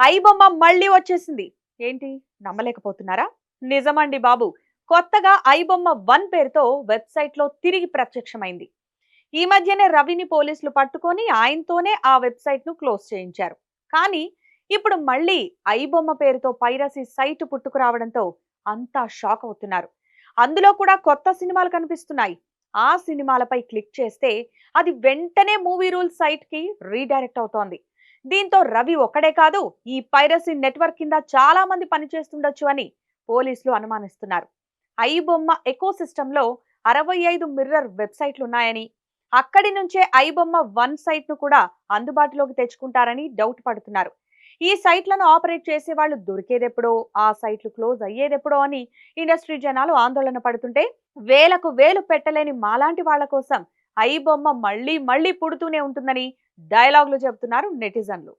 I బొమ్మ మళ్ళీ వచ్చేసింది. ఏంటి నమ్మలేకపోతున్నారా? నిజమండి బాబు. కొత్తగా ఐ బొమ్మ 1 పేరుతో వెబ్‌సైట్ లో తిరిగి ప్రత్యక్షమైంది. ఈ మధ్యనే రవిని పోలీసులు పట్టుకొని ఆయనతోనే ఆ వెబ్‌సైట్ ను క్లోజ్ చేయించారు. కానీ ఇప్పుడు మళ్ళీ ఐ బొమ్మ పేరుతో పైరసీ సైట్ పుట్టుకురావడంతో అంతా షాక్ అవుతున్నారు. అందులో కూడా కొత్త సినిమాలు కనిపిస్తున్నాయి. ఆ సినిమాలపై క్లిక్ చేస్తే అది వెంటనే మూవీ రూల్స్ సైట్ కి రీడైరెక్ట్ అవుతోంది. దీంతో రవి ఒక్కడే కాదు, ఈ పైరసీ నెట్వర్క్ కింద చాలా మంది పనిచేస్తుండొచ్చు అని పోలీసులు అనుమానిస్తున్నారు. ఐ బొమ్మ ఎకోసిస్టంలో 65 మిర్రర్ వెబ్సైట్లు ఉన్నాయని, అక్కడి నుంచే ఐ బొమ్మ 1 సైట్ ను కూడా అందుబాటులోకి తెచ్చుకుంటారని డౌట్ పడుతున్నారు. ఈ సైట్లను ఆపరేట్ చేసే వాళ్ళు దొరికేదెప్పుడో, ఆ సైట్లు క్లోజ్ అయ్యేదెప్పుడో అని ఇండస్ట్రీ జనాలు ఆందోళన పడుతుంటే, వేలకు వేలు పెట్టలేని మాలాంటి వాళ్ళ కోసం ఐ బొమ్మ మళ్ళీ మళ్ళీ పుడుతూనే ఉంటుందని డైలాగులు చెబుతున్నారు నెటిజన్లు.